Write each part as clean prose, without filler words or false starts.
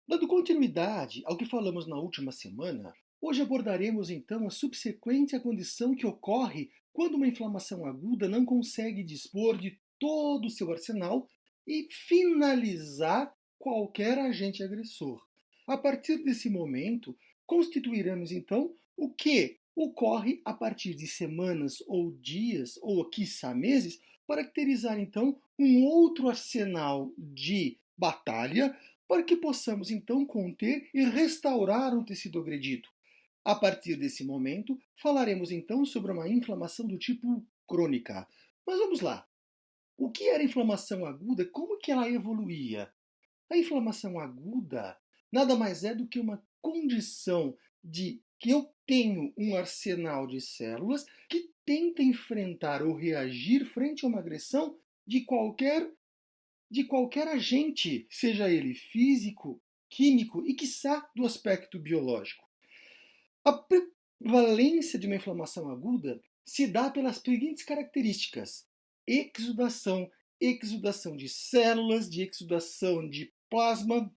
Dando continuidade ao que falamos na última semana, hoje abordaremos então a subsequente à condição que ocorre quando uma inflamação aguda não consegue dispor de todo o seu arsenal e finalizar qualquer agente agressor. A partir desse momento, constituiremos então o que ocorre a partir de semanas ou dias ou quiçá meses para caracterizar então um outro arsenal de batalha para que possamos então conter e restaurar o tecido agredido. A partir desse momento, falaremos então sobre uma inflamação do tipo crônica. Mas vamos lá. O que era inflamação aguda? Como que ela evoluía? A inflamação aguda nada mais é do que uma condição de que eu tenho um arsenal de células que tenta enfrentar ou reagir frente a uma agressão de qualquer agente, seja ele físico, químico e, quiçá, do aspecto biológico. A prevalência de uma inflamação aguda se dá pelas seguintes características: exudação, exudação de células, de exudação de plasma,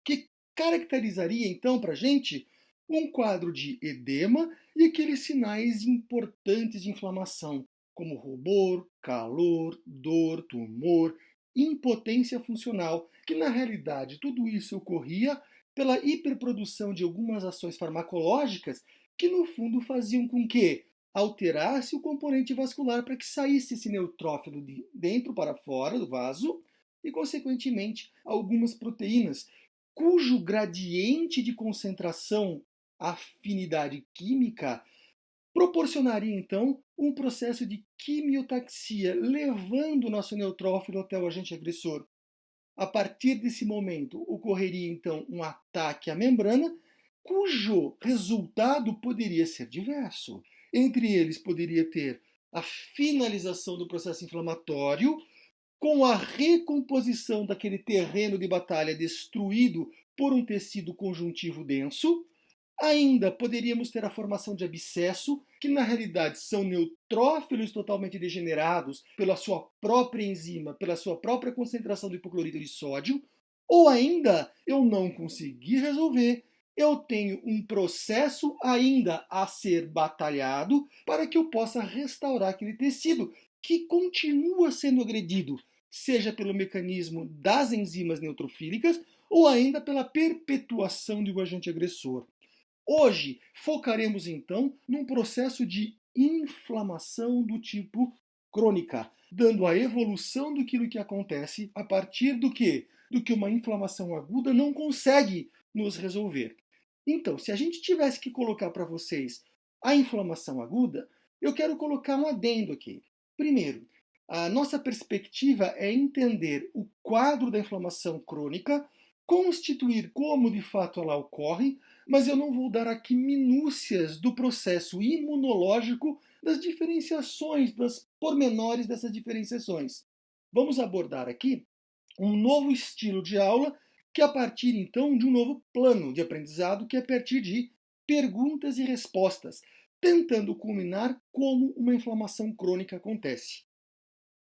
que caracterizaria então para a gente um quadro de edema e aqueles sinais importantes de inflamação, como rubor, calor, dor, tumor, impotência funcional, que na realidade tudo isso ocorria pela hiperprodução de algumas ações farmacológicas que no fundo faziam com que alterasse o componente vascular para que saísse esse neutrófilo de dentro para fora do vaso e, consequentemente, algumas proteínas cujo gradiente de concentração, afinidade química, proporcionaria então um processo de quimiotaxia, levando o nosso neutrófilo até o agente agressor. A partir desse momento, ocorreria então um ataque à membrana, cujo resultado poderia ser diverso. Entre eles, poderia ter a finalização do processo inflamatório, com a recomposição daquele terreno de batalha destruído por um tecido conjuntivo denso. Ainda poderíamos ter a formação de abscesso, que na realidade são neutrófilos totalmente degenerados pela sua própria enzima, pela sua própria concentração do hipoclorito de sódio. Ou ainda, eu não consegui resolver, eu tenho um processo ainda a ser batalhado para que eu possa restaurar aquele tecido que continua sendo agredido, seja pelo mecanismo das enzimas neutrofílicas ou ainda pela perpetuação de um agente agressor. Hoje focaremos então num processo de inflamação do tipo crônica, dando a evolução do que acontece a partir do que? Do que uma inflamação aguda não consegue nos resolver. Então, se a gente tivesse que colocar para vocês a inflamação aguda, eu quero colocar um adendo aqui. Primeiro, a nossa perspectiva é entender o quadro da inflamação crônica, constituir como de fato ela ocorre, mas eu não vou dar aqui minúcias do processo imunológico, das diferenciações, das pormenores dessas diferenciações. Vamos abordar aqui um novo estilo de aula, que é a partir então de um novo plano de aprendizado, que é a partir de perguntas e respostas, tentando culminar como uma inflamação crônica acontece.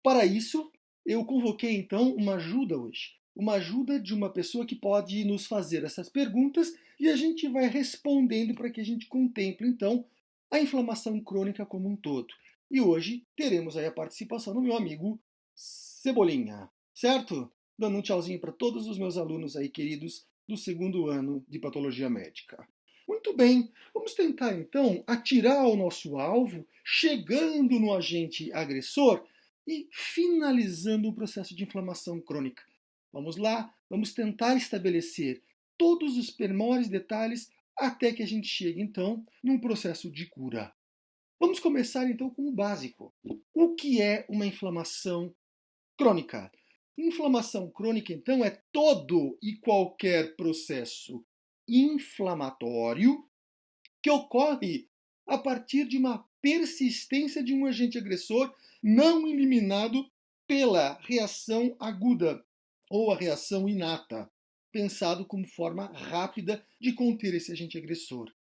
Para isso, eu convoquei então uma ajuda hoje. Uma ajuda de uma pessoa que pode nos fazer essas perguntas e a gente vai respondendo para que a gente contemple então a inflamação crônica como um todo. E hoje teremos aí a participação do meu amigo Cebolinha, certo? Dando um tchauzinho para todos os meus alunos aí queridos do segundo ano de patologia médica. Muito bem, vamos tentar então atirar o nosso alvo, chegando no agente agressor e finalizando o processo de inflamação crônica. Vamos lá, vamos tentar estabelecer todos os pormenores, detalhes, até que a gente chegue então num processo de cura. Vamos começar então com o básico. O que é uma inflamação crônica? Inflamação crônica, então, é todo e qualquer processo inflamatório que ocorre a partir de uma persistência de um agente agressor não eliminado pela reação aguda ou a reação inata, pensado como forma rápida de conter esse agente agressor.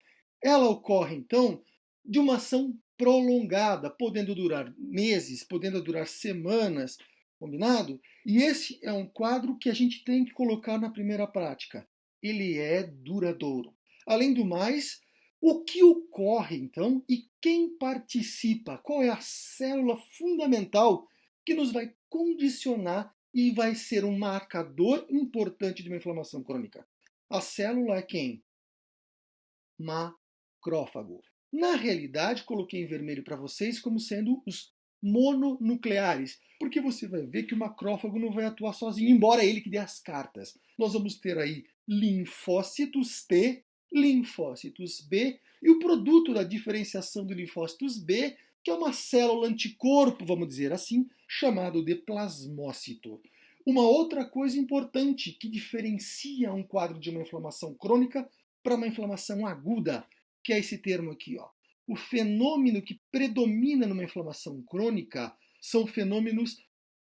Ela ocorre, então, de uma ação prolongada, podendo durar meses, podendo durar semanas, combinado? E esse é um quadro que a gente tem que colocar na primeira prática. ele é duradouro. Além do mais, o que ocorre então e quem participa? Qual é a célula fundamental que nos vai condicionar e vai ser um marcador importante de uma inflamação crônica? A célula é quem? Macrófago. Na realidade, coloquei em vermelho para vocês como sendo os mononucleares, porque você vai ver que o macrófago não vai atuar sozinho, embora ele que dê as cartas. Nós vamos ter aí linfócitos T, linfócitos B, e o produto da diferenciação de linfócitos B, que é uma célula anticorpo, vamos dizer assim, chamado de plasmócito. Uma outra coisa importante que diferencia um quadro de uma inflamação crônica para uma inflamação aguda, que é esse termo aqui, ó. O fenômeno que predomina numa inflamação crônica são fenômenos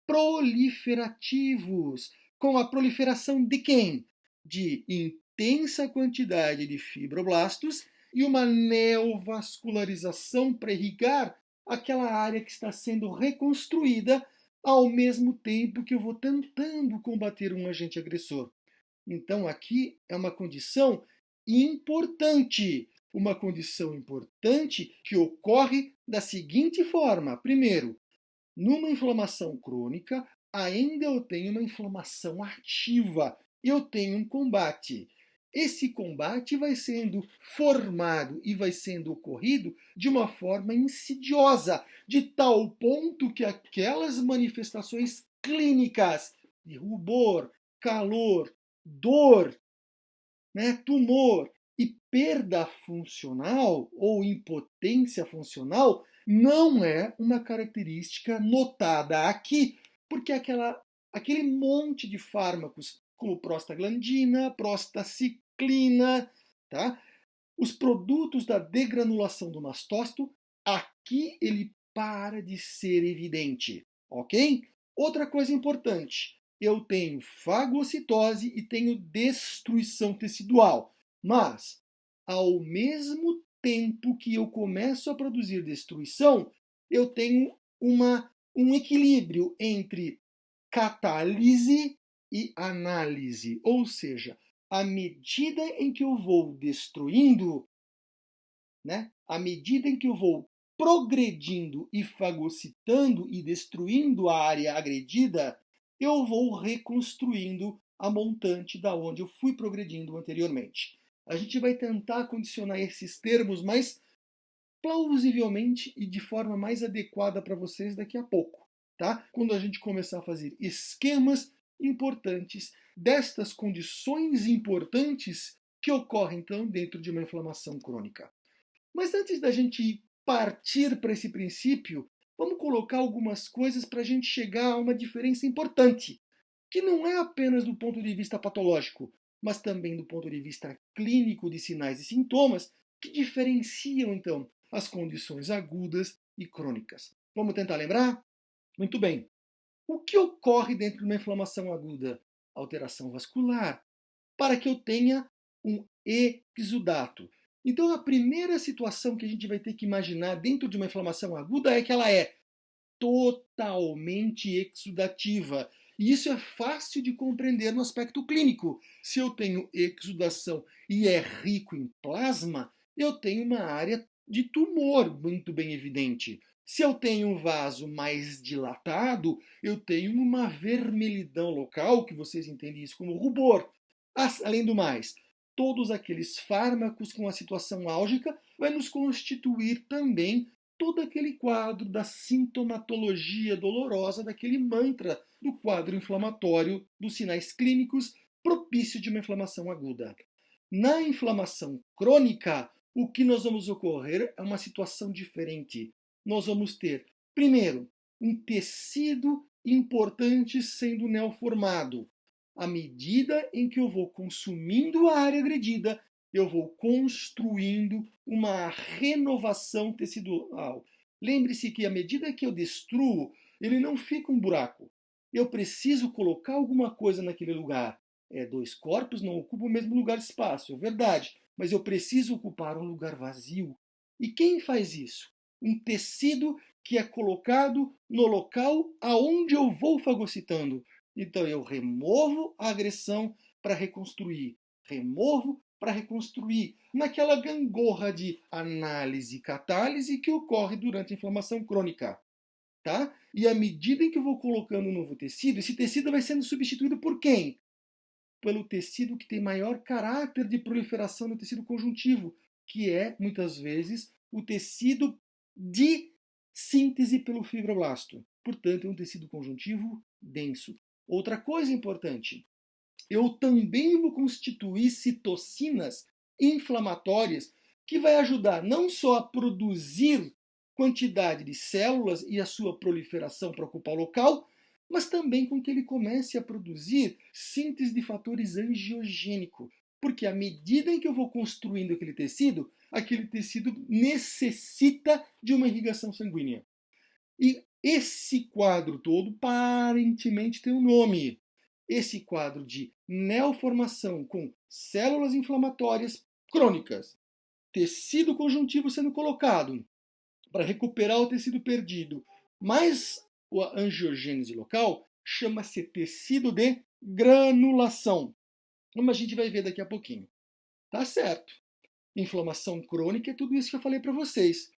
proliferativos, com a proliferação de quem? De intensa quantidade de fibroblastos e uma neovascularização para irrigar aquela área que está sendo reconstruída ao mesmo tempo que eu vou tentando combater um agente agressor. Então, aqui é uma condição importante. Uma condição importante que ocorre da seguinte forma. Primeiro, numa inflamação crônica, ainda eu tenho uma inflamação ativa. Eu tenho um combate. Esse combate vai sendo formado e vai sendo ocorrido de uma forma insidiosa, de tal ponto que aquelas manifestações clínicas de rubor, calor, dor, tumor e perda funcional ou impotência funcional não é uma característica notada aqui, porque aquele monte de fármacos, como prostaglandina, prostaciclina, tá? Os produtos da degranulação do mastócito, aqui ele para de ser evidente, ok? Outra coisa importante, eu tenho fagocitose e tenho destruição tecidual, mas ao mesmo tempo que eu começo a produzir destruição, eu tenho um equilíbrio entre catálise e análise, ou seja, à medida em que eu vou destruindo, à medida em que eu vou progredindo e fagocitando e destruindo a área agredida, eu vou reconstruindo a montante da onde eu fui progredindo anteriormente. A gente vai tentar condicionar esses termos mais plausivelmente e de forma mais adequada para vocês daqui a pouco, tá? Quando a gente começar a fazer esquemas importantes destas condições importantes que ocorrem então dentro de uma inflamação crônica. Mas antes da gente partir para esse princípio, vamos colocar algumas coisas para a gente chegar a uma diferença importante, que não é apenas do ponto de vista patológico, mas também do ponto de vista clínico de sinais e sintomas, que diferenciam então as condições agudas e crônicas. Vamos tentar lembrar? Muito bem. O que ocorre dentro de uma inflamação aguda? Alteração vascular, para que eu tenha um exudato. Então, a primeira situação que a gente vai ter que imaginar dentro de uma inflamação aguda é que ela é totalmente exudativa. E isso é fácil de compreender no aspecto clínico. Se eu tenho exudação e é rico em plasma, eu tenho uma área de tumor muito bem evidente. Se eu tenho um vaso mais dilatado, eu tenho uma vermelhidão local, que vocês entendem isso como rubor. Além do mais, todos aqueles fármacos com a situação álgica vai nos constituir também todo aquele quadro da sintomatologia dolorosa, daquele mantra do quadro inflamatório dos sinais clínicos propício de uma inflamação aguda. Na inflamação crônica, o que nós vamos ocorrer é uma situação diferente. Nós vamos ter, primeiro, um tecido importante sendo neoformado. À medida em que eu vou consumindo a área agredida, eu vou construindo uma renovação tecidual. Lembre-se que à medida que eu destruo, ele não fica um buraco. Eu preciso colocar alguma coisa naquele lugar. Dois corpos não ocupam o mesmo lugar de espaço, é verdade, mas eu preciso ocupar um lugar vazio. E quem faz isso? Um tecido que é colocado no local aonde eu vou fagocitando. Então eu removo a agressão para reconstruir. removo para reconstruir, naquela gangorra de análise e catálise que ocorre durante a inflamação crônica. Tá? E à medida em que eu vou colocando um novo tecido, esse tecido vai sendo substituído por quem? Pelo tecido que tem maior caráter de proliferação no tecido conjuntivo, que é, muitas vezes, o tecido de síntese pelo fibroblasto. Portanto, é um tecido conjuntivo denso. Outra coisa importante, eu também vou constituir citocinas inflamatórias que vai ajudar não só a produzir quantidade de células e a sua proliferação para ocupar o local, mas também com que ele comece a produzir síntese de fatores angiogênicos. Porque à medida em que eu vou construindo aquele tecido necessita de uma irrigação sanguínea. E esse quadro todo, aparentemente, tem um nome. Esse quadro de neoformação com células inflamatórias crônicas, tecido conjuntivo sendo colocado para recuperar o tecido perdido, mais a angiogênese local, chama-se tecido de granulação, como a gente vai ver daqui a pouquinho. Tá certo. Inflamação crônica é tudo isso que eu falei para vocês.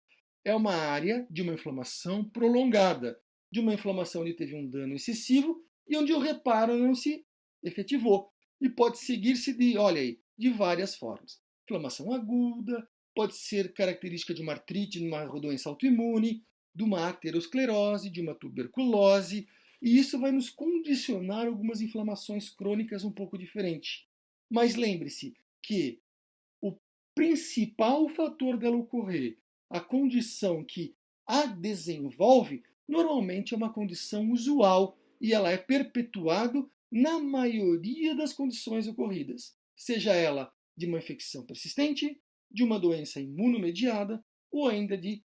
É uma área de uma inflamação prolongada, de uma inflamação onde teve um dano excessivo e onde o reparo não se efetivou. E pode seguir-se de várias formas. Inflamação aguda, pode ser característica de uma artrite, de uma doença autoimune, de uma aterosclerose, de uma tuberculose, e isso vai nos condicionar algumas inflamações crônicas um pouco diferentes. Mas lembre-se que o principal fator dela ocorrer, a condição que a desenvolve, normalmente é uma condição usual e ela é perpetuada na maioria das condições ocorridas, seja ela de uma infecção persistente, de uma doença imunomediada ou ainda de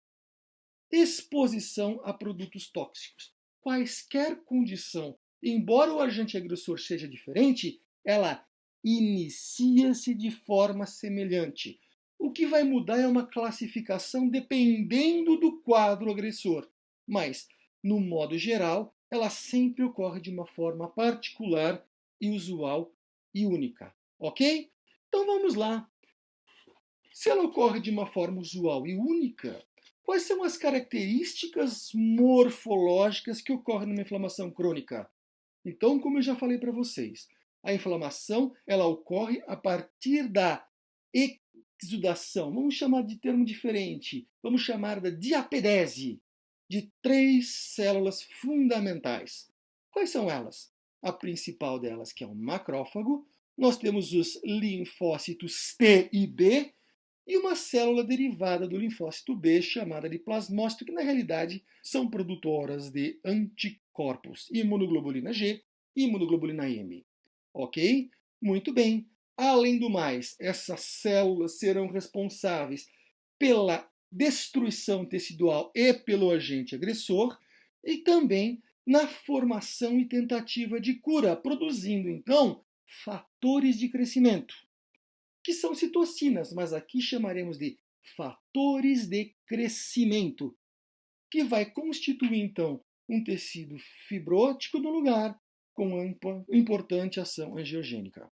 exposição a produtos tóxicos. Quaisquer condição, embora o agente agressor seja diferente, ela inicia-se de forma semelhante. O que vai mudar é uma classificação dependendo do quadro agressor, mas, no modo geral, ela sempre ocorre de uma forma particular e usual e única. Ok? Então vamos lá. Se ela ocorre de uma forma usual e única, quais são as características morfológicas que ocorrem numa inflamação crônica? Então, como eu já falei para vocês, a inflamação ela ocorre a partir da exudação, vamos chamar de termo diferente, vamos chamar da diapedese, de 3 células fundamentais. Quais são elas? A principal delas, que é o macrófago, nós temos os linfócitos T e B, e uma célula derivada do linfócito B, chamada de plasmócito, que na realidade são produtoras de anticorpos, imunoglobulina G e imunoglobulina M. Ok? Muito bem. Além do mais, essas células serão responsáveis pela destruição tecidual e pelo agente agressor, e também na formação e tentativa de cura, produzindo então fatores de crescimento, que são citocinas, mas aqui chamaremos de fatores de crescimento, que vai constituir então um tecido fibrótico no lugar, com uma importante ação angiogênica.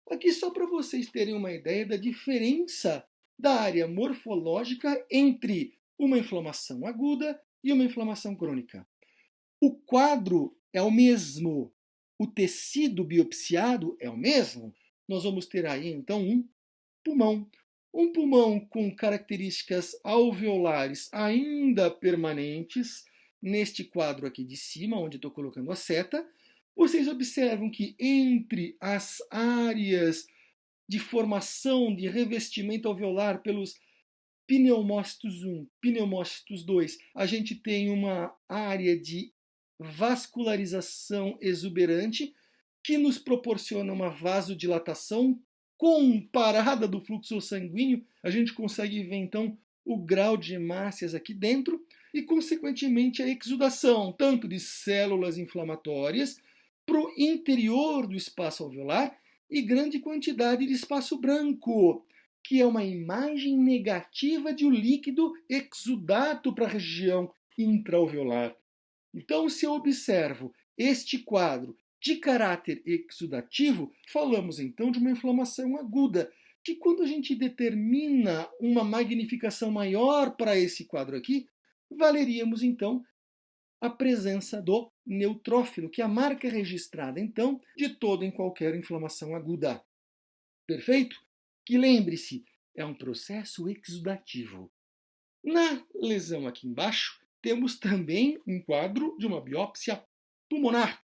Aqui só para vocês terem uma ideia da diferença da área morfológica entre uma inflamação aguda e uma inflamação crônica. O quadro é o mesmo, o tecido biopsiado é o mesmo. Nós vamos ter aí então pulmão. Um pulmão com características alveolares ainda permanentes, neste quadro aqui de cima, onde estou colocando a seta, vocês observam que entre as áreas de formação de revestimento alveolar pelos pneumócitos 1, pneumócitos 2, a gente tem uma área de vascularização exuberante que nos proporciona uma vasodilatação comparada do fluxo sanguíneo. A gente consegue ver então o grau de hemácias aqui dentro e, consequentemente, a exudação tanto de células inflamatórias para o interior do espaço alveolar e grande quantidade de espaço branco, que é uma imagem negativa de um líquido exudato para a região intraalveolar. Então, se eu observo este quadro de caráter exudativo, falamos então de uma inflamação aguda, que quando a gente determina uma magnificação maior para esse quadro aqui, valeríamos então a presença do neutrófilo, que é a marca registrada então de toda e qualquer inflamação aguda. Perfeito? Que lembre-se, é um processo exudativo. Na lesão aqui embaixo, temos também um quadro de uma biópsia pulmonar.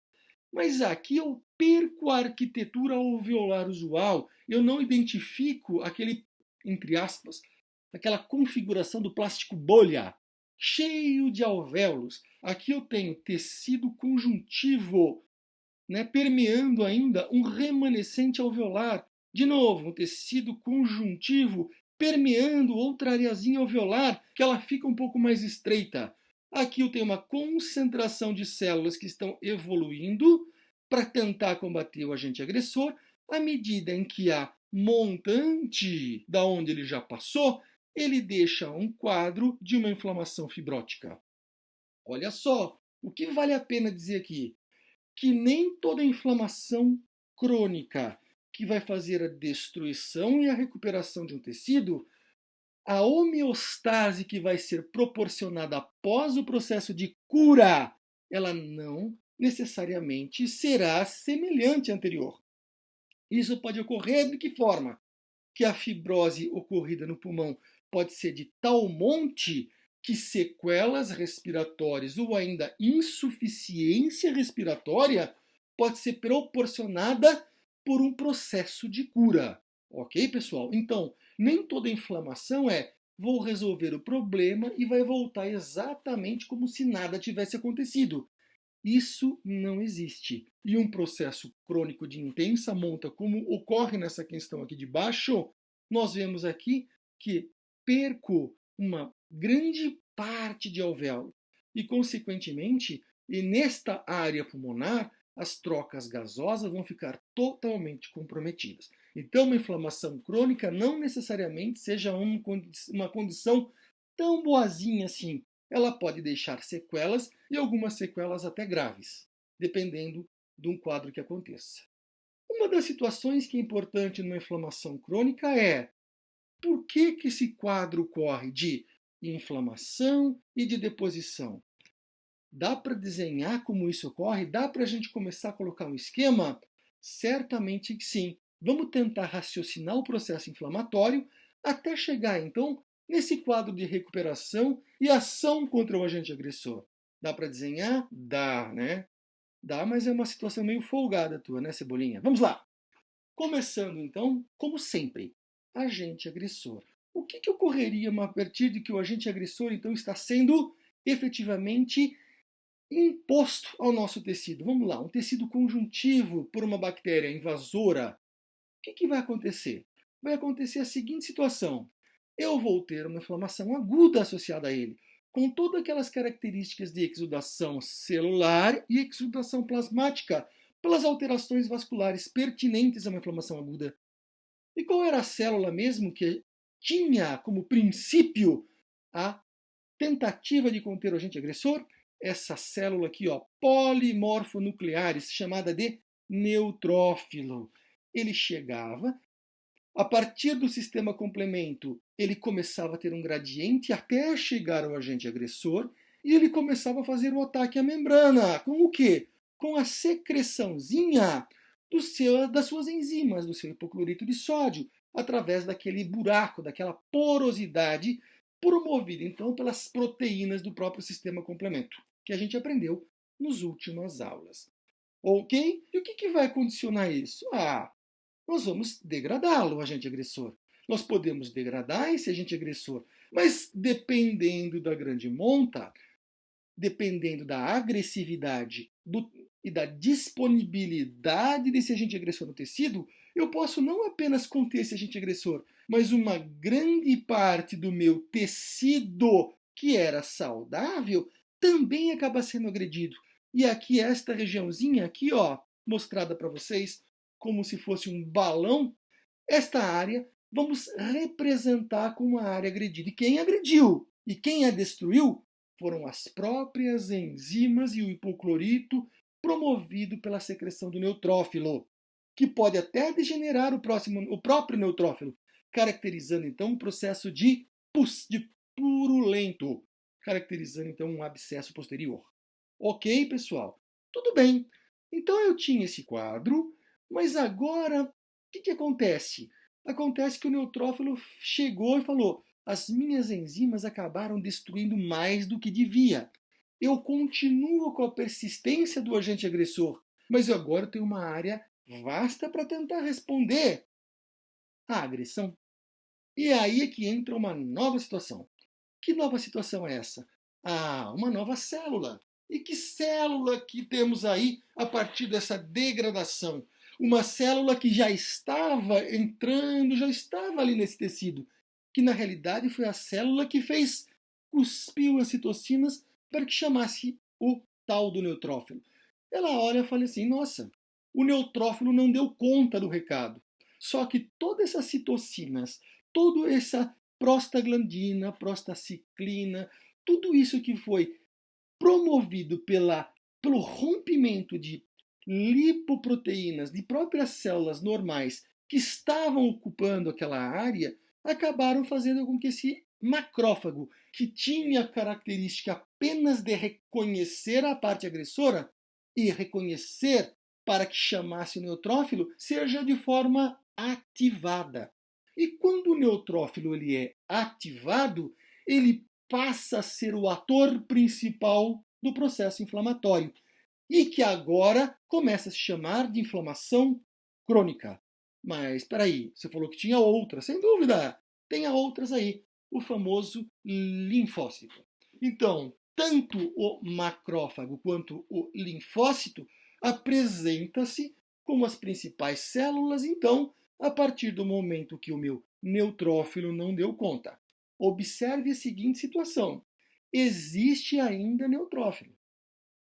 Mas aqui eu perco a arquitetura alveolar usual. Eu não identifico aquele, entre aspas, aquela configuração do plástico bolha, cheio de alvéolos. Aqui eu tenho tecido conjuntivo, né, permeando ainda um remanescente alveolar. De novo, um tecido conjuntivo permeando outra areazinha alveolar, que ela fica um pouco mais estreita. Aqui eu tenho uma concentração de células que estão evoluindo para tentar combater o agente agressor, à medida em que a montante da onde ele já passou, ele deixa um quadro de uma inflamação fibrótica. Olha só, o que vale a pena dizer aqui? Que nem toda inflamação crônica que vai fazer a destruição e a recuperação de um tecido, a homeostase que vai ser proporcionada após o processo de cura, ela não necessariamente será semelhante à anterior. Isso pode ocorrer de que forma? Que a fibrose ocorrida no pulmão pode ser de tal monte que sequelas respiratórias ou ainda insuficiência respiratória pode ser proporcionada por um processo de cura. Ok, pessoal? Então, nem toda inflamação é vou resolver o problema e vai voltar exatamente como se nada tivesse acontecido. Isso não existe. E um processo crônico de intensa monta, como ocorre nessa questão aqui de baixo, nós vemos aqui que perco uma grande parte de alvéolo e, consequentemente, e nesta área pulmonar, as trocas gasosas vão ficar totalmente comprometidas. Então, uma inflamação crônica não necessariamente seja uma condição tão boazinha assim. Ela pode deixar sequelas e algumas sequelas até graves, dependendo de um quadro que aconteça. Uma das situações que é importante numa inflamação crônica é por que esse quadro ocorre de inflamação e de deposição? Dá para desenhar como isso ocorre? Dá para a gente começar a colocar um esquema? Certamente que sim. Vamos tentar raciocinar o processo inflamatório até chegar, então, nesse quadro de recuperação e ação contra o agente agressor. Dá para desenhar? Dá, né? Dá, mas é uma situação meio folgada tua, né, Cebolinha? Vamos lá! Começando, então, como sempre, agente agressor. O que ocorreria a partir de que o agente agressor, então, está sendo efetivamente imposto ao nosso tecido? Vamos lá, um tecido conjuntivo por uma bactéria invasora. O que vai acontecer? Vai acontecer a seguinte situação. Eu vou ter uma inflamação aguda associada a ele, com todas aquelas características de exudação celular e exudação plasmática, pelas alterações vasculares pertinentes a uma inflamação aguda. E qual era a célula mesmo que tinha como princípio a tentativa de conter o agente agressor? Essa célula aqui, ó, polimorfonucleares, chamada de neutrófilo. Ele chegava, a partir do sistema complemento, ele começava a ter um gradiente até chegar ao agente agressor e ele começava a fazer o ataque à membrana. Com o quê? Com a secreçãozinha das suas enzimas, do seu hipoclorito de sódio, através daquele buraco, daquela porosidade, promovida então pelas proteínas do próprio sistema complemento, que a gente aprendeu nas últimas aulas. Ok? E o que vai condicionar isso? Nós vamos degradá-lo, o agente agressor. Nós podemos degradar esse agente agressor, mas dependendo da grande monta, dependendo da agressividade e da disponibilidade desse agente agressor no tecido, eu posso não apenas conter esse agente agressor, mas uma grande parte do meu tecido que era saudável também acaba sendo agredido. E aqui esta regiãozinha aqui, ó, mostrada para vocês como se fosse um balão, esta área vamos representar como uma área agredida. E quem agrediu e quem a destruiu foram as próprias enzimas e o hipoclorito promovido pela secreção do neutrófilo, que pode até degenerar o próprio neutrófilo, caracterizando então um processo de purulento, caracterizando então um abscesso posterior. Ok, pessoal? Tudo bem. Então eu tinha esse quadro, mas agora o que acontece? Acontece que o neutrófilo chegou e falou: as minhas enzimas acabaram destruindo mais do que devia. Eu continuo com a persistência do agente agressor, mas agora eu tenho uma área vasta para tentar responder à agressão. E aí é que entra uma nova situação. Que nova situação é essa? Ah, uma nova célula. E que célula que temos aí a partir dessa degradação? Uma célula que já estava entrando, já estava ali nesse tecido, que na realidade foi a célula que fez, cuspiu as citocinas para que chamasse o tal do neutrófilo. Ela olha e fala assim: nossa, o neutrófilo não deu conta do recado. Só que todas essas citocinas, toda essa prostaglandina, prostaciclina, tudo isso que foi promovido pelo rompimento de lipoproteínas de próprias células normais que estavam ocupando aquela área, acabaram fazendo com que esse macrófago, que tinha a característica apenas de reconhecer a parte agressora e reconhecer para que chamasse o neutrófilo, seja de forma ativada. E quando o neutrófilo ele é ativado, ele passa a ser o ator principal do processo inflamatório e que agora começa a se chamar de inflamação crônica. Mas espera aí, você falou que tinha outras, sem dúvida, tem outras aí, o famoso linfócito. Então, tanto o macrófago quanto o linfócito apresenta-se como as principais células, então, a partir do momento que o meu neutrófilo não deu conta. Observe a seguinte situação: existe ainda neutrófilo,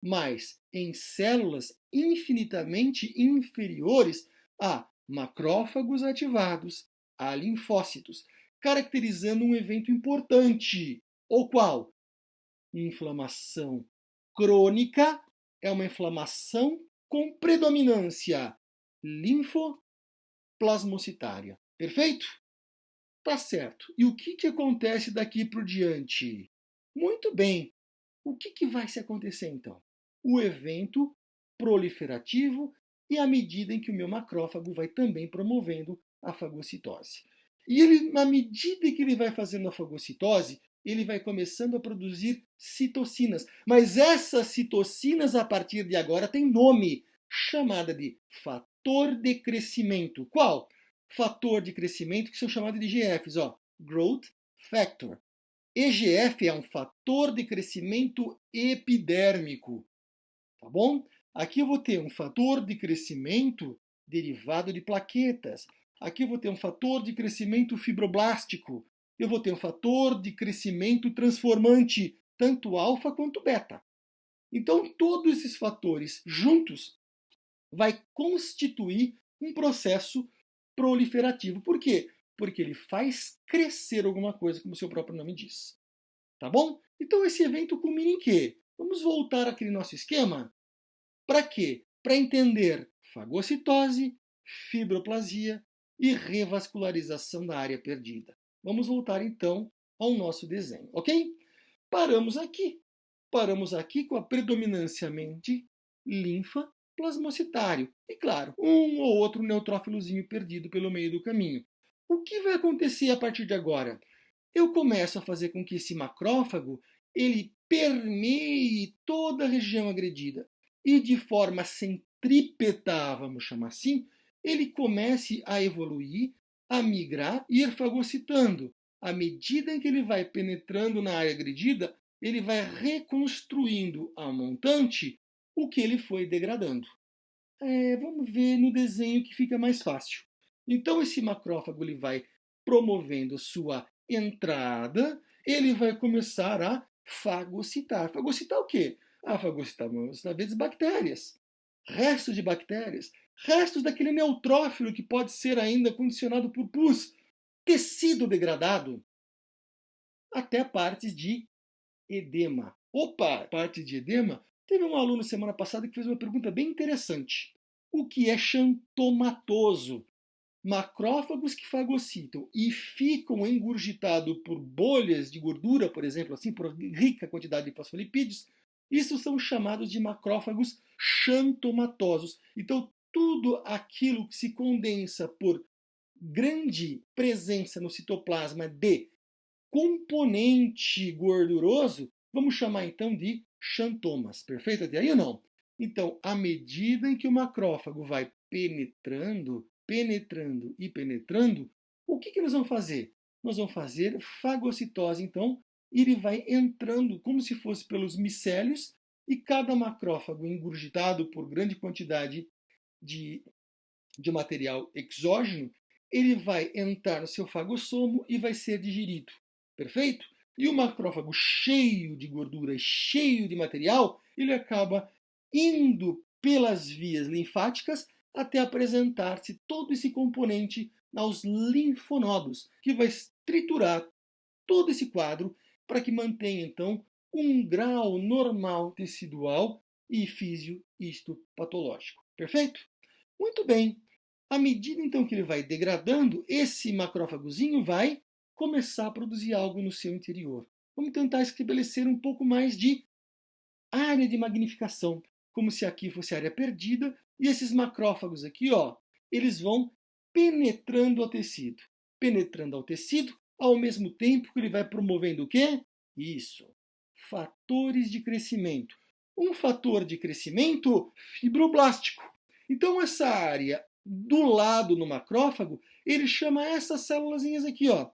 mas em células infinitamente inferiores a macrófagos ativados, a linfócitos, caracterizando um evento importante, o qual inflamação crônica é uma inflamação com predominância linfoplasmocitária. Perfeito? Tá certo. E o que acontece daqui por diante? Muito bem. O que vai se acontecer então? O evento proliferativo e à medida em que o meu macrófago vai também promovendo a fagocitose. E ele, na medida que ele vai fazendo a fagocitose, ele vai começando a produzir citocinas. Mas essas citocinas, a partir de agora, têm nome, chamada de fator de crescimento. Qual? Fator de crescimento que são chamados de GFs, ó, Growth Factor. EGF é um fator de crescimento epidérmico, tá bom? Aqui eu vou ter um fator de crescimento derivado de plaquetas. Aqui eu vou ter um fator de crescimento fibroblástico. Eu vou ter um fator de crescimento transformante, tanto alfa quanto beta. Então, todos esses fatores juntos vai constituir um processo proliferativo. Por quê? Porque ele faz crescer alguma coisa, como o seu próprio nome diz. Tá bom? Então esse evento culmina em quê? Vamos voltar àquele nosso esquema? Para quê? Para entender fagocitose, fibroplasia e revascularização da área perdida. Vamos voltar então ao nosso desenho, ok? Paramos aqui. Paramos aqui com a predominância linfa plasmocitário. E claro, um ou outro neutrófilozinho perdido pelo meio do caminho. O que vai acontecer a partir de agora? Eu começo a fazer com que esse macrófago ele permeie toda a região agredida e de forma centrípeta, vamos chamar assim, ele comece a evoluir, a migrar e ir fagocitando. À medida em que ele vai penetrando na área agredida, ele vai reconstruindo a montante o que ele foi degradando. Vamos ver no desenho que fica mais fácil. Então esse macrófago ele vai promovendo sua entrada, ele vai começar a fagocitar. Fagocitar o quê? Fagocitar muitas vezes bactérias, restos de bactérias, restos daquele neutrófilo que pode ser ainda condicionado por pus, tecido degradado, até partes de edema. Opa, partes de edema Teve um aluno semana passada que fez uma pergunta bem interessante. O que é xantomatoso? Macrófagos que fagocitam e ficam engurgitados por bolhas de gordura, por exemplo, assim, por rica quantidade de fosfolipídios, isso são chamados de macrófagos xantomatosos. Então, tudo aquilo que se condensa por grande presença no citoplasma de componente gorduroso, vamos chamar então de xantomas. Perfeito até aí ou não? Então, à medida em que o macrófago vai penetrando, e penetrando, o que nós vamos fazer? Nós vamos fazer fagocitose, então, e ele vai entrando como se fosse pelos micélios, e cada macrófago engurgitado por grande quantidade de material exógeno, ele vai entrar no seu fagossomo e vai ser digerido. Perfeito? E o macrófago cheio de gordura, cheio de material, ele acaba indo pelas vias linfáticas até apresentar-se todo esse componente aos linfonodos, que vai triturar todo esse quadro para que mantenha, então, um grau normal tecidual e físio-histopatológico. Perfeito? Muito bem. À medida então que ele vai degradando, esse macrófagozinho vai começar a produzir algo no seu interior. Vamos tentar estabelecer um pouco mais de área de magnificação, como se aqui fosse área perdida, e esses macrófagos aqui, ó, eles vão penetrando ao tecido. Penetrando ao tecido, ao mesmo tempo que ele vai promovendo o quê? Isso, fatores de crescimento. Um fator de crescimento fibroblástico. Então, essa área do lado no macrófago, ele chama essas célulazinhas aqui, ó,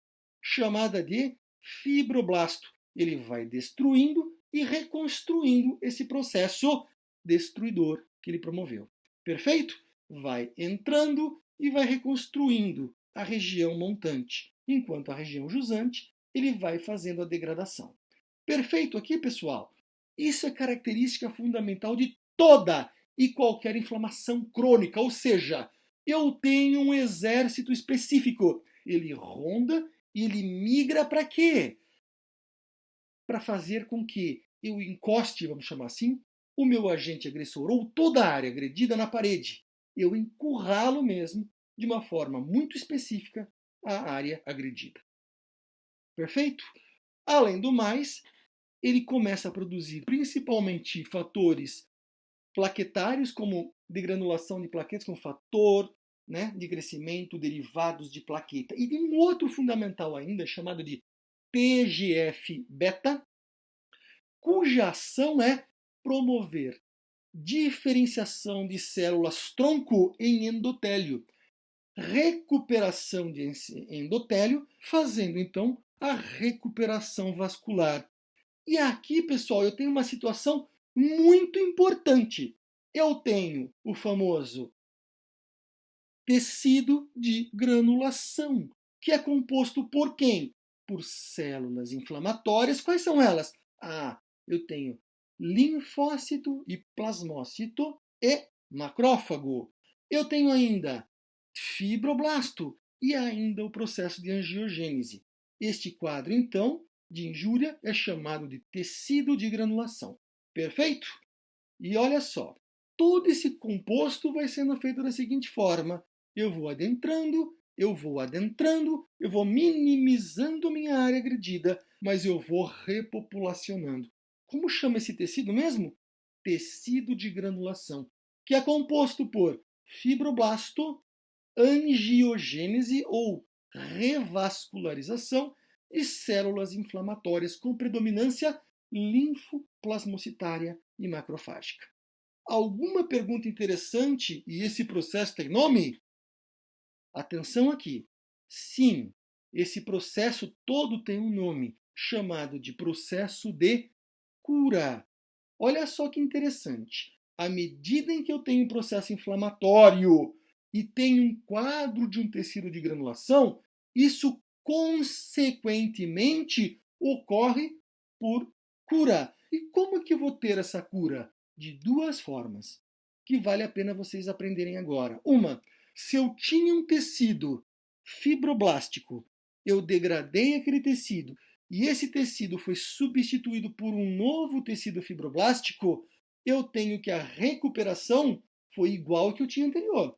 chamada de fibroblasto. Ele vai destruindo e reconstruindo esse processo destruidor que ele promoveu. Perfeito? Vai entrando e vai reconstruindo a região montante, enquanto a região jusante ele vai fazendo a degradação. Perfeito aqui, pessoal? Isso é característica fundamental de toda e qualquer inflamação crônica, ou seja, eu tenho um exército específico. Ele ronda e ele migra para quê? Para fazer com que eu encoste, vamos chamar assim, o meu agente agressor ou toda a área agredida na parede. Eu encurralo mesmo, de uma forma muito específica, a área agredida. Perfeito? Além do mais, ele começa a produzir principalmente fatores plaquetários, como degranulação de plaquetas, como fator, né, de crescimento, derivados de plaqueta. E tem um outro fundamental ainda, chamado de TGF-beta, cuja ação é promover diferenciação de células tronco em endotélio, recuperação de endotélio, fazendo então a recuperação vascular. E aqui, pessoal, eu tenho uma situação muito importante. Eu tenho o famoso tecido de granulação, que é composto por quem? Por células inflamatórias. Quais são elas? Eu tenho linfócito e plasmócito e macrófago. Eu tenho ainda fibroblasto e ainda o processo de angiogênese. Este quadro, então, de injúria é chamado de tecido de granulação. Perfeito? E olha só, todo esse composto vai sendo feito da seguinte forma: eu vou adentrando, eu vou minimizando minha área agredida, mas eu vou repopulacionando. Como chama esse tecido mesmo? Tecido de granulação, que é composto por fibroblasto, angiogênese ou revascularização e células inflamatórias com predominância linfoplasmocitária e macrofágica. Alguma pergunta interessante e esse processo tem nome? Atenção aqui. Sim, esse processo todo tem um nome, chamado de processo de cura. Olha só que interessante. À medida em que eu tenho um processo inflamatório e tenho um quadro de um tecido de granulação, isso consequentemente ocorre por cura. E como que eu vou ter essa cura? De duas formas, que vale a pena vocês aprenderem agora. Uma, se eu tinha um tecido fibroblástico, eu degradei aquele tecido e esse tecido foi substituído por um novo tecido fibroblástico, eu tenho que a recuperação foi igual ao que eu tinha anterior.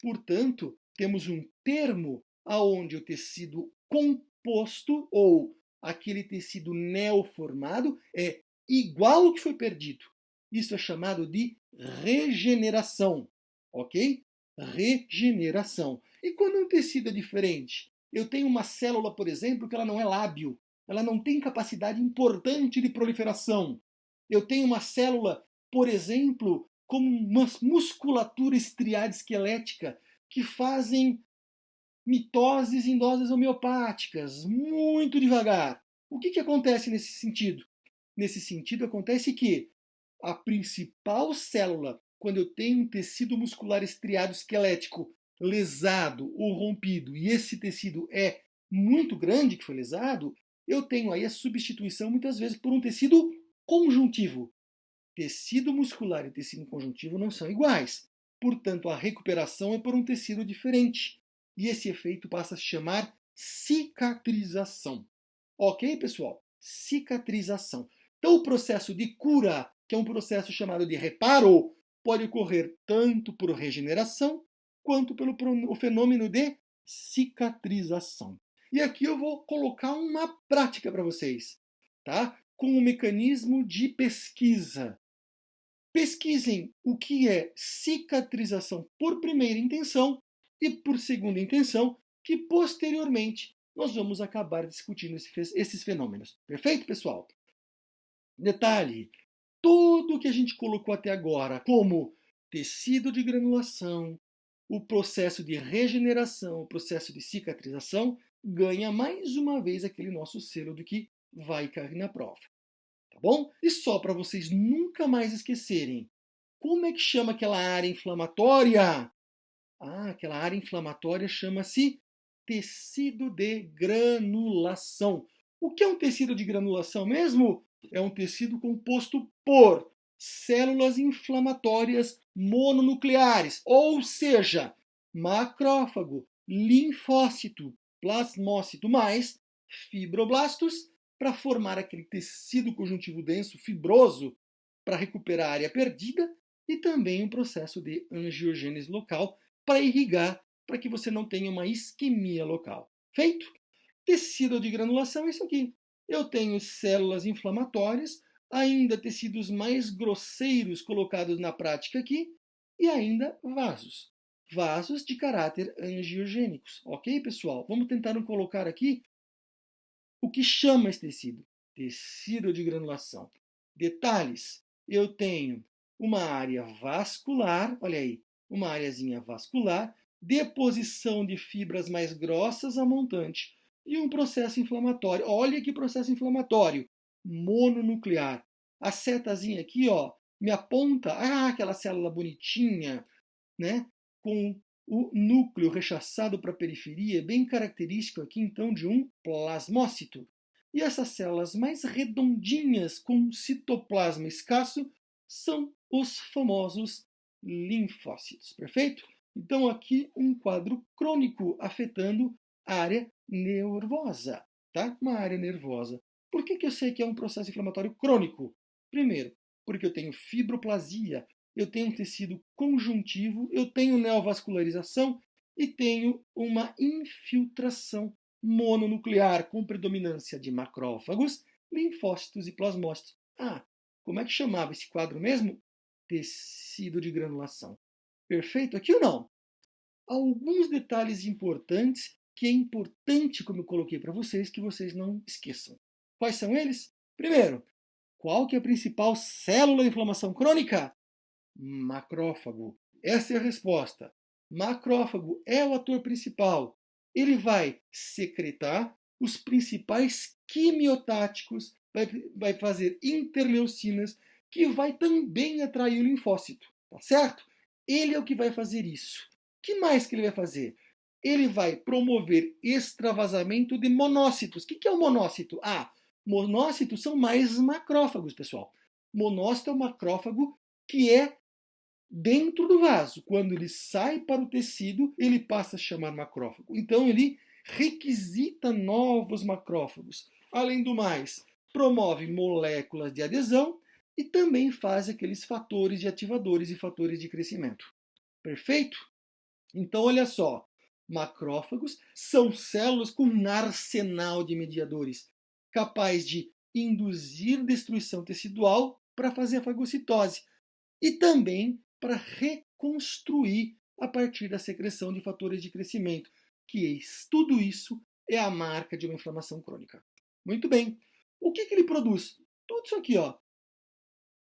Portanto, temos um termo aonde o tecido composto ou aquele tecido neoformado é igual ao que foi perdido. Isso é chamado de regeneração, ok? Regeneração. E quando um tecido é diferente? Eu tenho uma célula, por exemplo, que ela não é lábil, ela não tem capacidade importante de proliferação. Eu tenho uma célula, por exemplo, como uma musculatura estriada esquelética, que fazem mitoses em doses homeopáticas, muito devagar. O que acontece nesse sentido? Nesse sentido, acontece que a principal célula, quando eu tenho um tecido muscular estriado esquelético lesado ou rompido, e esse tecido é muito grande que foi lesado, eu tenho aí a substituição muitas vezes por um tecido conjuntivo. Tecido muscular e tecido conjuntivo não são iguais. Portanto, a recuperação é por um tecido diferente. E esse efeito passa a se chamar cicatrização. Ok, pessoal? Cicatrização. Então, o processo de cura, que é um processo chamado de reparo, pode ocorrer tanto por regeneração quanto pelo fenômeno de cicatrização. E aqui eu vou colocar uma prática para vocês, tá? Com um mecanismo de pesquisa. Pesquisem o que é cicatrização por primeira intenção e por segunda intenção, que posteriormente nós vamos acabar discutindo esses fenômenos. Perfeito, pessoal? Detalhe, tudo o que a gente colocou até agora, como tecido de granulação, o processo de regeneração, o processo de cicatrização, ganha mais uma vez aquele nosso selo do que vai cair na prova. Tá bom? E só para vocês nunca mais esquecerem, como é que chama aquela área inflamatória? Ah, aquela área inflamatória chama-se tecido de granulação. O que é um tecido de granulação mesmo? É um tecido composto por células inflamatórias mononucleares, ou seja, macrófago, linfócito, plasmócito mais fibroblastos para formar aquele tecido conjuntivo denso, fibroso, para recuperar a área perdida, e também um processo de angiogênese local para irrigar, para que você não tenha uma isquemia local. Feito? Tecido de granulação é isso aqui. Eu tenho células inflamatórias, ainda tecidos mais grosseiros colocados na prática aqui, e ainda vasos. Vasos de caráter angiogênicos. Ok, pessoal? Vamos tentar colocar aqui o que chama esse tecido? Tecido de granulação. Detalhes: eu tenho uma área vascular, olha aí, uma areazinha vascular, deposição de fibras mais grossas a montante e um processo inflamatório. Olha que processo inflamatório, mononuclear. A setazinha aqui, ó, me aponta, aquela célula bonitinha, né, com o núcleo rechaçado para a periferia, bem característico aqui então de um plasmócito. E essas células mais redondinhas com citoplasma escasso são os famosos linfócitos, perfeito? Então aqui um quadro crônico afetando a área nervosa, tá? Uma área nervosa. Por que eu sei que é um processo inflamatório crônico? Primeiro, porque eu tenho fibroplasia, eu tenho um tecido conjuntivo, eu tenho neovascularização e tenho uma infiltração mononuclear com predominância de macrófagos, linfócitos e plasmócitos. Ah, como é que chamava esse quadro mesmo? Tecido de granulação. Perfeito aqui ou não? Alguns detalhes importantes que é importante, como eu coloquei para vocês, que vocês não esqueçam. Quais são eles? Primeiro, qual que é a principal célula de inflamação crônica? Macrófago. Essa é a resposta. Macrófago é o ator principal. Ele vai secretar os principais quimiotáticos, vai fazer interleucinas, que vai também atrair o linfócito, tá certo? Ele é o que vai fazer isso. O que mais que ele vai fazer? Ele vai promover extravasamento de monócitos. O que é o monócito? Monócitos são mais macrófagos, pessoal. Monócito é um macrófago que é dentro do vaso. Quando ele sai para o tecido, ele passa a chamar macrófago. Então, ele requisita novos macrófagos. Além do mais, promove moléculas de adesão e também faz aqueles fatores de ativadores e fatores de crescimento. Perfeito? Então, olha só, macrófagos são células com um arsenal de mediadores, capaz de induzir destruição tecidual para fazer a fagocitose e também para reconstruir a partir da secreção de fatores de crescimento, que tudo isso é a marca de uma inflamação crônica. Muito bem. O que ele produz? Tudo isso aqui, ó.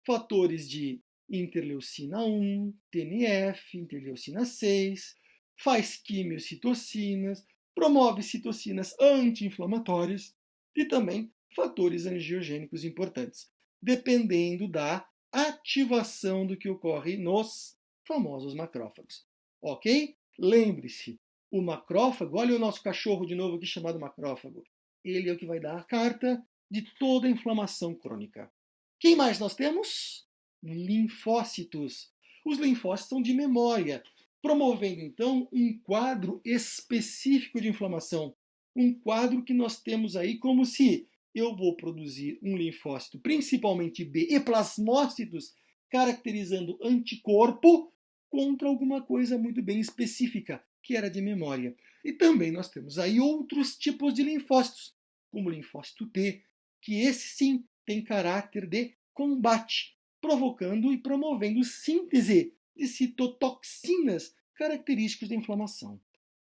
Fatores de interleucina 1, TNF, interleucina 6, faz quimiocitocinas, promove citocinas anti-inflamatórias e também fatores angiogênicos importantes, dependendo da ativação do que ocorre nos famosos macrófagos. Ok? Lembre-se, o macrófago, olha o nosso cachorro de novo aqui chamado macrófago, ele é o que vai dar a carta de toda a inflamação crônica. Quem mais nós temos? Linfócitos. Os linfócitos são de memória, promovendo então um quadro específico de inflamação. Um quadro que nós temos aí como se eu vou produzir um linfócito, principalmente B, e plasmócitos, caracterizando anticorpo contra alguma coisa muito bem específica, que era de memória. E também nós temos aí outros tipos de linfócitos, como o linfócito T, que esse sim tem caráter de combate, provocando e promovendo síntese de citotoxinas característicos da inflamação.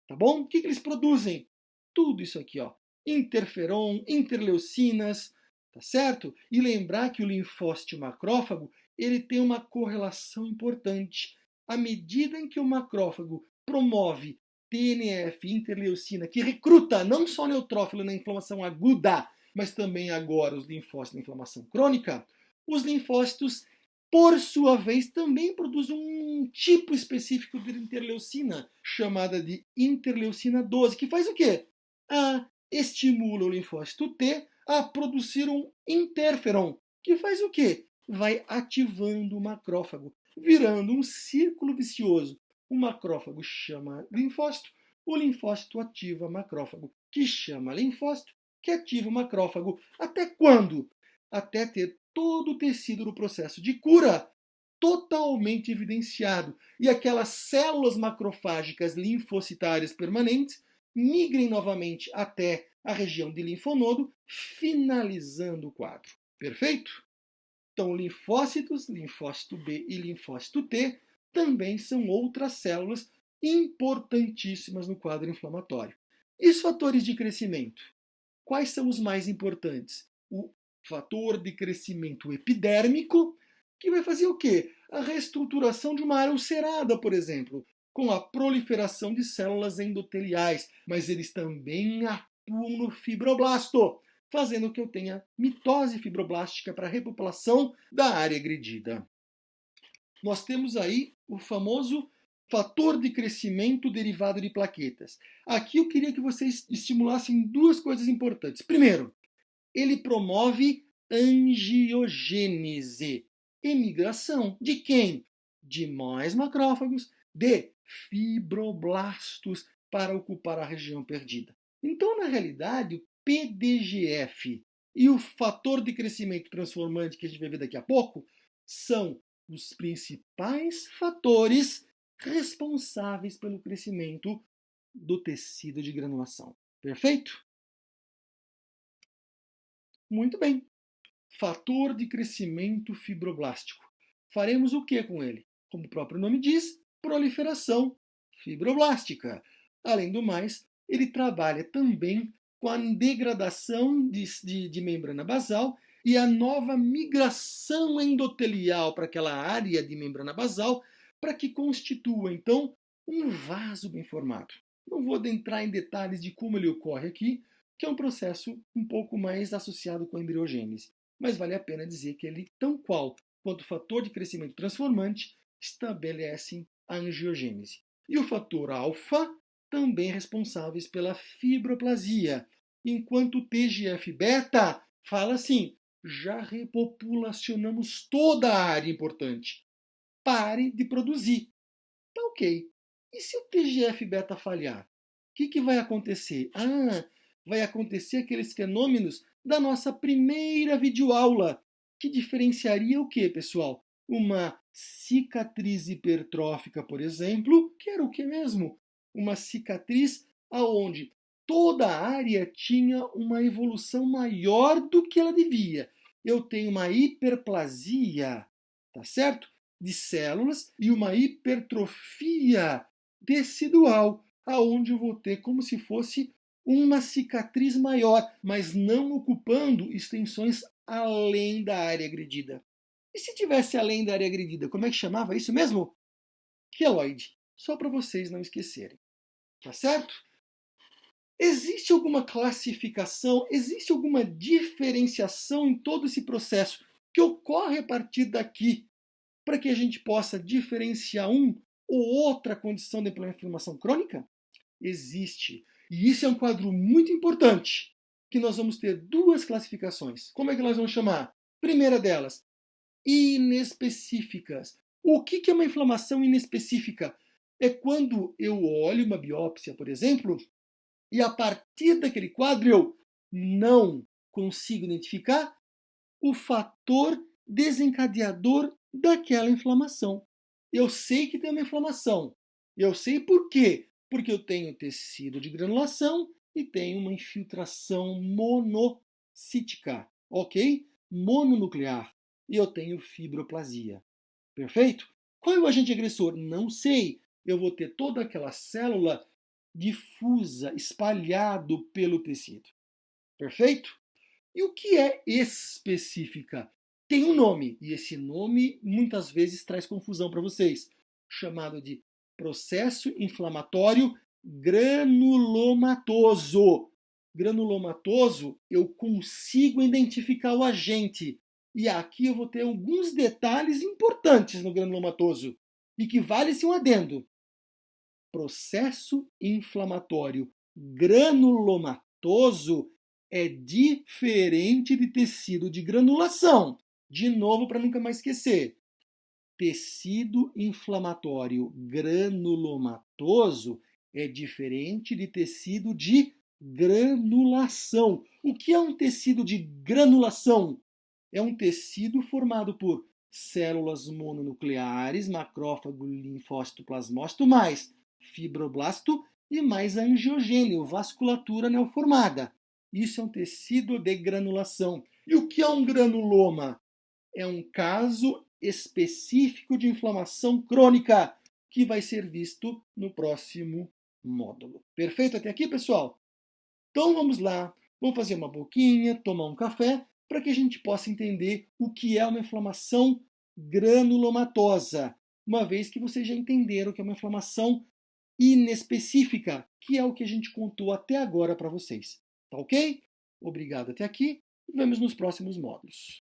Tá bom? O que eles produzem? Tudo isso aqui, ó. Interferon, interleucinas, tá certo? E lembrar que o linfócito macrófago, ele tem uma correlação importante. À medida em que o macrófago promove TNF, interleucina, que recruta não só neutrófilo na inflamação aguda, mas também agora os linfócitos na inflamação crônica, os linfócitos, por sua vez, também produzem um tipo específico de interleucina, chamada de interleucina 12, que faz o quê? Estimula o linfócito T a produzir um interferon, que faz o quê? Vai ativando o macrófago, virando um círculo vicioso. O macrófago chama linfócito, o linfócito ativa macrófago, que chama linfócito, que ativa o macrófago. Até quando? Até ter todo o tecido do processo de cura totalmente evidenciado e aquelas células macrofágicas linfocitárias permanentes migrem novamente até a região de linfonodo, finalizando o quadro. Perfeito? Então, linfócitos, linfócito B e linfócito T também são outras células importantíssimas no quadro inflamatório. E os fatores de crescimento? Quais são os mais importantes? O fator de crescimento epidérmico, que vai fazer o quê? A reestruturação de uma área ulcerada, por exemplo, com a proliferação de células endoteliais, mas eles também atuam no fibroblasto, fazendo que eu tenha mitose fibroblástica para a repopulação da área agredida. Nós temos aí o famoso fator de crescimento derivado de plaquetas. Aqui eu queria que vocês estimulassem duas coisas importantes. Primeiro, ele promove angiogênese, emigração de quem? De mais macrófagos, de fibroblastos para ocupar a região perdida. Então, na realidade, o PDGF e o fator de crescimento transformante que a gente vai ver daqui a pouco são os principais fatores responsáveis pelo crescimento do tecido de granulação. Perfeito? Muito bem. Fator de crescimento fibroblástico. Faremos o que com ele? Como o próprio nome diz, proliferação fibroblástica. Além do mais, ele trabalha também com a degradação de membrana basal e a nova migração endotelial para aquela área de membrana basal, para que constitua, então, um vaso bem formado. Não vou adentrar em detalhes de como ele ocorre aqui, que é um processo um pouco mais associado com a embriogênese. Mas vale a pena dizer que ele, tão qual quanto o fator de crescimento transformante, estabelecem a angiogênese. E o fator alfa também responsáveis pela fibroplasia, enquanto o TGF-beta fala assim, já repopulacionamos toda a área importante. Pare de produzir. Tá ok. E se o TGF-beta falhar? O que vai acontecer? Vai acontecer aqueles fenômenos da nossa primeira videoaula, que diferenciaria o quê, pessoal? Uma cicatriz hipertrófica, por exemplo, que era o que mesmo? Uma cicatriz aonde toda a área tinha uma evolução maior do que ela devia. Eu tenho uma hiperplasia, tá certo? De células e uma hipertrofia tecidual, aonde eu vou ter como se fosse uma cicatriz maior, mas não ocupando extensões além da área agredida. E se tivesse além da área agredida, como é que chamava isso mesmo? Queloide. Só para vocês não esquecerem. Tá certo? Existe alguma classificação, existe alguma diferenciação em todo esse processo que ocorre a partir daqui para que a gente possa diferenciar um ou outra condição de inflamação crônica? Existe. E isso é um quadro muito importante, que nós vamos ter duas classificações. Como é que nós vamos chamar? Primeira delas, inespecíficas. O que é uma inflamação inespecífica? É quando eu olho uma biópsia, por exemplo, e a partir daquele quadro eu não consigo identificar o fator desencadeador daquela inflamação. Eu sei que tem uma inflamação. Eu sei por quê? Porque eu tenho tecido de granulação e tenho uma infiltração monocítica, ok? Mononuclear. E eu tenho fibroplasia. Perfeito? Qual é o agente agressor? Não sei. Eu vou ter toda aquela célula difusa, espalhado pelo tecido. Perfeito? E o que é específica? Tem um nome, e esse nome muitas vezes traz confusão para vocês, chamado de processo inflamatório granulomatoso. Granulomatoso, eu consigo identificar o agente. E aqui eu vou ter alguns detalhes importantes no granulomatoso, e que vale-se um adendo. Processo inflamatório granulomatoso é diferente de tecido de granulação. De novo, para nunca mais esquecer. Tecido inflamatório granulomatoso é diferente de tecido de granulação. O que é um tecido de granulação? É um tecido formado por células mononucleares, macrófago, linfócito, plasmócito, mais fibroblasto e mais angiogênio, vasculatura neoformada. Isso é um tecido de granulação. E o que é um granuloma? É um caso específico de inflamação crônica que vai ser visto no próximo módulo. Perfeito até aqui, pessoal? Então vamos lá, vamos fazer uma boquinha, tomar um café, para que a gente possa entender o que é uma inflamação granulomatosa, uma vez que vocês já entenderam que é uma inflamação inespecífica, que é o que a gente contou até agora para vocês. Tá ok? Obrigado até aqui e vemos nos próximos módulos.